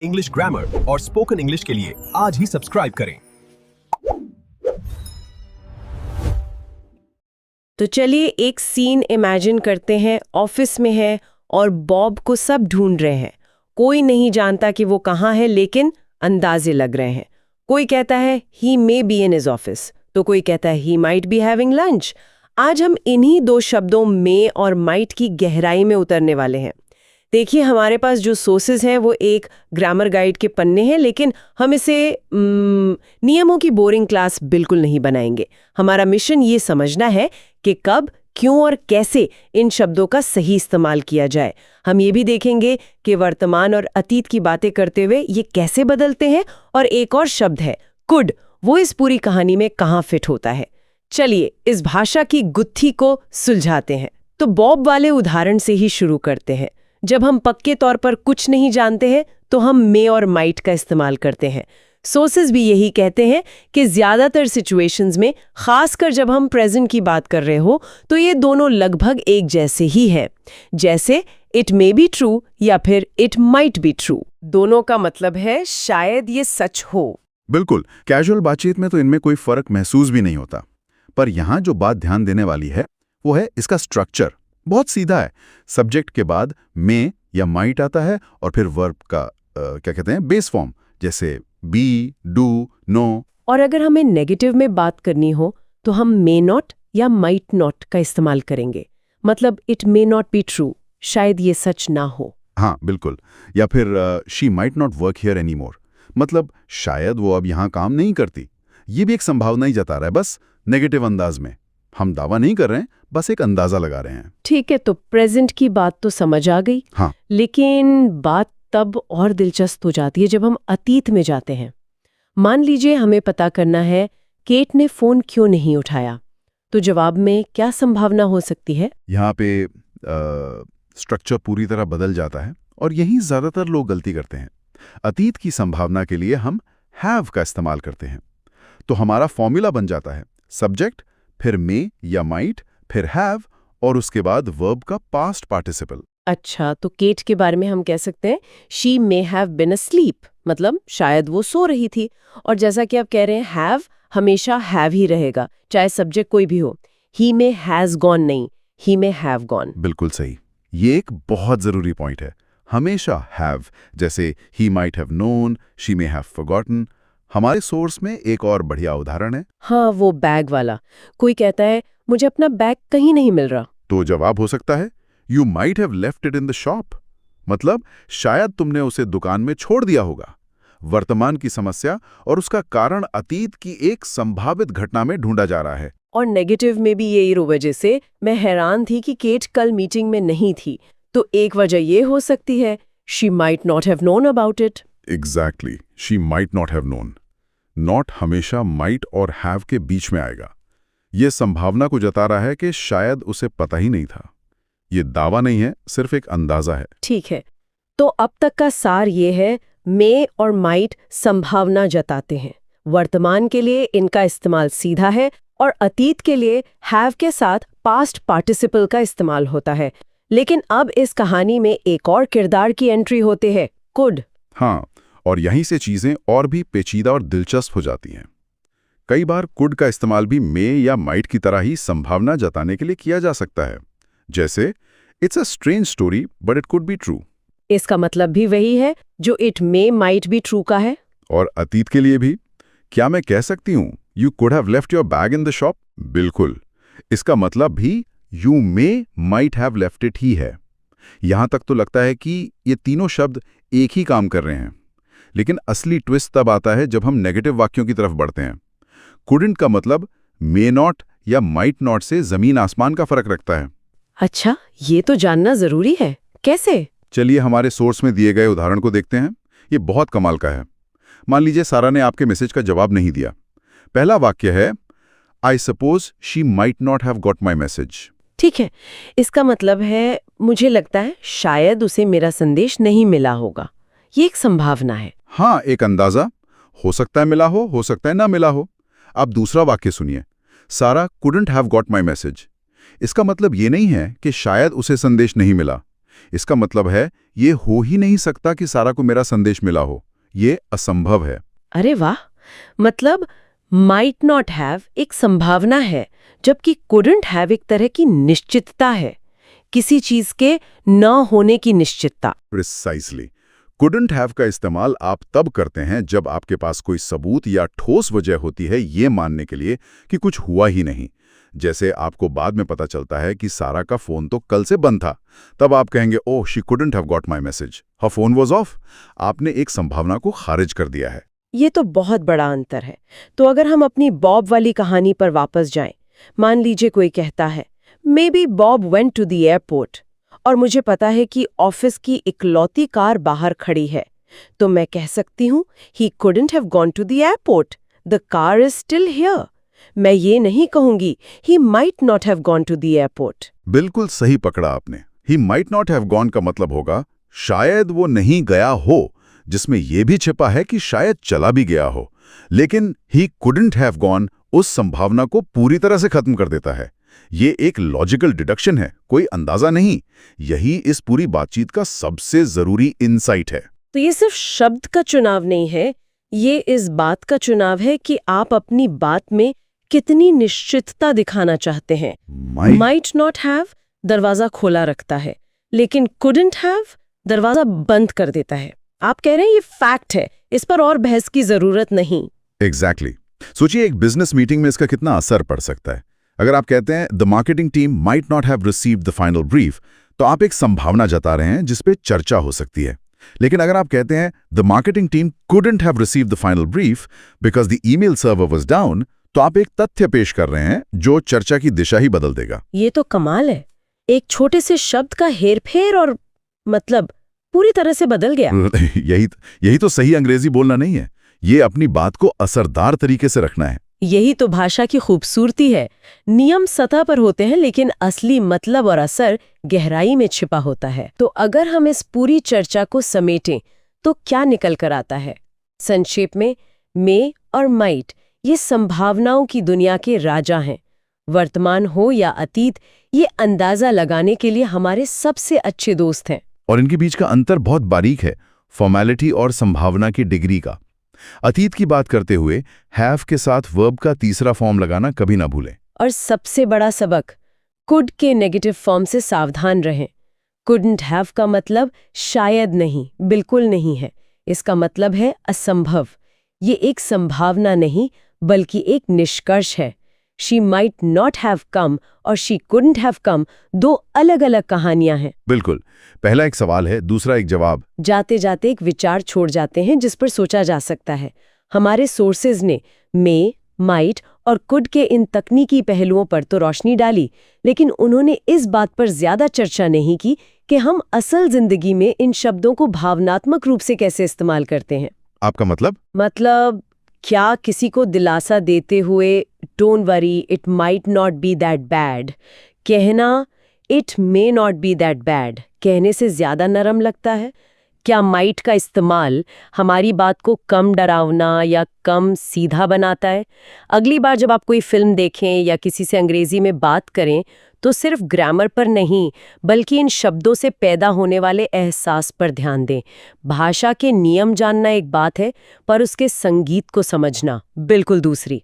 English grammar और spoken English के लिए आज ही सब्सक्राइब करें। तो चलिए एक सीन इमेजिन करते हैं। ऑफिस में है और बॉब को सब ढूंढ रहे हैं। कोई नहीं जानता कि वो कहाँ है, लेकिन अंदाजे लग रहे हैं। कोई कहता है he may be in his office, तो कोई कहता है he might be having lunch. आज हम इन्हीं दो शब्दों मे और माइट की गहराई में उतरने वाले हैं। देखिए, हमारे पास जो सोर्सेज हैं वो एक ग्रामर गाइड के पन्ने हैं, लेकिन हम इसे नियमों की बोरिंग क्लास बिल्कुल नहीं बनाएंगे। हमारा मिशन ये समझना है कि कब, क्यों और कैसे इन शब्दों का सही इस्तेमाल किया जाए। हम ये भी देखेंगे कि वर्तमान और अतीत की बातें करते हुए ये कैसे बदलते हैं। और एक और शब्द है कुड, वो इस पूरी कहानी में कहाँ फिट होता है। चलिए इस भाषा की गुत्थी को सुलझाते हैं। तो बॉब वाले उदाहरण से ही शुरू करते हैं। जब हम पक्के तौर पर कुछ नहीं जानते हैं तो हम मे और माइट का इस्तेमाल करते हैं। सोर्सेज भी यही कहते हैं कि ज्यादातर सिचुएशंस में, खासकर जब हम प्रेजेंट की बात कर रहे हो, तो ये दोनों लगभग एक जैसे ही है। जैसे इट मे बी ट्रू या फिर इट माइट बी ट्रू, दोनों का मतलब है शायद ये सच हो। बिल्कुल, कैजुअल बातचीत में तो इनमें कोई फर्क महसूस भी नहीं होता। पर यहाँ जो बात ध्यान देने वाली है वो है इसका स्ट्रक्चर। बहुत सीधा है। सब्जेक्ट के बाद मे या माइट आता है और फिर वर्ब का क्या कहते हैं, बेस फॉर्म, जैसे बी, डू, नो। और अगर हमें नेगेटिव में बात करनी हो तो हम मे नॉट या माइट नॉट का इस्तेमाल करेंगे। मतलब it may not be true, शायद ये सच ना हो। हाँ बिल्कुल। या फिर she might not work here any more, मतलब शायद वो अब यहाँ काम नहीं करती। ये भी एक संभावना ही जता रहा है, बस नेगेटिव अंदाज में। हम दावा नहीं कर रहे हैं, बस एक अंदाजा लगा रहे हैं। ठीक है, तो प्रेजेंट की बात तो समझ आ गई। हाँ, लेकिन बात तब और दिलचस्प हो जाती है जब हम अतीत में जाते हैं। मान लीजिए हमें पता करना है केट ने फोन क्यों नहीं उठाया, तो जवाब में क्या संभावना हो सकती है? यहाँ पे स्ट्रक्चर पूरी तरह बदल जाता है और यही ज्यादातर लोग गलती करते हैं। अतीत की संभावना के लिए हम हैव का इस्तेमाल करते हैं। तो हमारा फॉर्मूला बन जाता है सब्जेक्ट, फिर मे या माइट, फिर हैव और उसके बाद वर्ब का पास्ट पार्टिसिपल। अच्छा, तो केट के बारे में हम कह सकते हैं she may have been asleep, मतलब शायद वो सो रही थी। और जैसा कि आप कह रहे हैं हैव हमेशा हैव ही रहेगा, चाहे सब्जेक्ट कोई भी हो। ही मे हैज गॉन नहीं, ही मे हैव गॉन। बिल्कुल सही। ये एक बहुत जरूरी पॉइंट है, हमेशा हैव। जैसे he might have known, she may have forgotten. हमारे सोर्स में एक और बढ़िया उदाहरण है। हाँ, वो बैग वाला। कोई कहता है मुझे अपना बैग कहीं नहीं मिल रहा, तो जवाब हो सकता है you might have left it in the shop, मतलब शायद तुमने उसे दुकान में छोड़ दिया होगा। वर्तमान की समस्या और उसका कारण अतीत की एक संभावित घटना में ढूंढा जा रहा है। और नेगेटिव में भी यही वजह से मैं हैरान थी कि केट कल मीटिंग में नहीं थी। तो एक वजह ये हो सकती है she might not have known about it. Exactly, she might not have known. Not हमेशा माइट और हैव के बीच में आएगा। यह संभावना को जता रहा है कि शायद उसे पता ही नहीं था। ये दावा नहीं है, सिर्फ एक अंदाजा है। ठीक है, तो अब तक का सार ये है, मे और माइट संभावना जताते हैं। वर्तमान के लिए इनका इस्तेमाल सीधा है और अतीत के लिए हैव के साथ पास्ट पार्टिसिपल का इस्तेमाल होता है। लेकिन अब इस कहानी में एक और किरदार की एंट्री होते है, कुड। हाँ, और यहीं से चीजें और भी पेचीदा और दिलचस्प हो जाती हैं। कई बार कुड का इस्तेमाल भी मे या माइट की तरह ही संभावना जताने के लिए किया जा सकता है। जैसे it's a strange story but it could be true. इसका मतलब भी वही है जो it may might be true का है। और अतीत के लिए भी, क्या मैं कह सकती हूँ you could have left your bag in the shop? बिल्कुल, इसका मतलब भी you may might have left it ही है। यहां तक तो लगता है कि ये तीनों शब्द एक ही काम कर रहे हैं। लेकिन असली ट्विस्ट तब आता है जब हम नेगेटिव वाक्यों की तरफ बढ़ते हैं। कुडंट का मतलब मे नॉट या माइट नॉट से जमीन आसमान का फर्क रखता है। अच्छा, ये तो जानना जरूरी है। कैसे? चलिए हमारे सोर्स में दिए गए उदाहरण को देखते हैं। ये बहुत कमाल का है। मान लीजिए सारा ने आपके मैसेज का जवाब नहीं दिया। पहला वाक्य है I suppose she might not have got my message. ठीक है, इसका मतलब है मुझे लगता है शायद उसे मेरा संदेश नहीं मिला होगा। ये एक संभावना है। हाँ, एक अंदाजा। हो सकता है मिला हो सकता है ना मिला हो। अब दूसरा वाक्य सुनिए, सारा couldn't have got my message. इसका मतलब ये नहीं है कि शायद उसे संदेश नहीं मिला। इसका मतलब है ये हो ही नहीं सकता कि सारा को मेरा संदेश मिला हो। ये असंभव है। अरे वाह, मतलब माइट नॉट हैव एक संभावना है, जबकि कुडंट हैव एक तरह की निश्चितता है, किसी चीज के न होने की निश्चितता। प्रिसाइसली। कुडंट हैव का इस्तेमाल आप तब करते हैं जब आपके पास कोई सबूत या ठोस वजह होती है ये मानने के लिए कि कुछ हुआ ही नहीं। जैसे आपको बाद में पता चलता है कि सारा का फोन तो कल से बंद था, तब आप कहेंगे ओह she couldn't have got my message, her phone was of. आपने एक संभावना को खारिज कर दिया है। ये तो बहुत बड़ा अंतर है। तो अगर हम अपनी बॉब वाली कहानी पर वापस जाएं, मान लीजिए कोई कहता है maybe Bob went to the airport, और मुझे पता है कि ऑफिस की इकलौती कार बाहर खड़ी है, तो मैं कह सकती हूँ he couldn't have gone to the airport, the car is still here. मैं ये नहीं कहूंगी he might not have gone to the airport. बिल्कुल सही पकड़ा आपने। He might not have gone का मतलब होगा शायद वो नहीं गया हो, जिसमें यह भी छिपा है कि शायद चला भी गया हो। लेकिन ही कुडंट हैव गॉन उस संभावना को पूरी तरह से खत्म कर देता है। ये एक लॉजिकल डिडक्शन है, कोई अंदाजा नहीं। यही इस पूरी बातचीत का सबसे जरूरी इनसाइट है। तो ये सिर्फ शब्द का चुनाव नहीं है, ये इस बात का चुनाव है कि आप अपनी बात में कितनी निश्चितता दिखाना चाहते हैं। माइट नॉट हैव दरवाजा खोला रखता है, लेकिन कुडंट हैव दरवाजा बंद कर देता है। आप कह रहे हैं ये फैक्ट है, इस पर और बहस की जरूरत नहीं। एग्जैक्टली। सोचिए एक बिजनेस मीटिंग में इसका कितना असर पड़ सकता है। अगर आप कहते हैं the marketing team might not have received the final brief, तो आप एक संभावना जता रहे हैं जिस पे चर्चा हो सकती है। लेकिन अगर आप कहते हैं the marketing team couldn't have received the final brief because the email server was down, तो आप एक तथ्य पेश कर रहे हैं जो चर्चा की दिशा ही बदल देगा। ये तो कमाल है, एक छोटे से शब्द का हेरफेर और मतलब पूरी तरह से बदल गया। यही तो सही अंग्रेजी बोलना नहीं है, ये अपनी बात को असरदार तरीके से रखना है। यही तो भाषा की खूबसूरती है। नियम सतह पर होते हैं, लेकिन असली मतलब और असर गहराई में छिपा होता है। तो अगर हम इस पूरी चर्चा को समेटें तो क्या निकल कर आता है? संक्षेप में, मे और माइट ये संभावनाओं की दुनिया के राजा हैं। वर्तमान हो या अतीत, ये अंदाजा लगाने के लिए हमारे सबसे अच्छे दोस्त हैं। और इनके बीच का अंतर बहुत बारीक है, फॉर्मेलिटी और संभावना की डिग्री का। अतीत की बात करते हुए हैव के साथ वर्ब का तीसरा फॉर्म लगाना कभी ना भूलें। और सबसे बड़ा सबक, कुड के नेगेटिव फॉर्म से सावधान रहें। कुडंट हैव का मतलब शायद नहीं, बिल्कुल नहीं है। इसका मतलब है असंभव। ये एक संभावना नहीं, बल्कि एक निष्कर्ष है। She might not have come और शी कुडंट हैव कम दो अलग अलग कहानियां हैं। बिल्कुल। पहला एक सवाल है, दूसरा एक जवाब। जाते जाते एक विचार छोड़ जाते हैं जिस पर सोचा जा सकता है। हमारे सोर्सेज ने मे, माइट और कुड के इन तकनीकी पहलुओं पर तो रोशनी डाली, लेकिन उन्होंने इस बात पर ज्यादा चर्चा नहीं की कि हम असल जिंदगी में इन शब्दों को भावनात्मक रूप से कैसे इस्तेमाल करते हैं। आपका मतलब क्या किसी को दिलासा देते हुए don't worry it might not be that bad कहना it may not be that bad कहने से ज्यादा नरम लगता है? क्या माइट का इस्तेमाल हमारी बात को कम डरावना या कम सीधा बनाता है? अगली बार जब आप कोई फिल्म देखें या किसी से अंग्रेजी में बात करें तो सिर्फ ग्रामर पर नहीं, बल्कि इन शब्दों से पैदा होने वाले एहसास पर ध्यान दें। भाषा के नियम जानना एक बात है, पर उसके संगीत को समझना बिल्कुल दूसरी।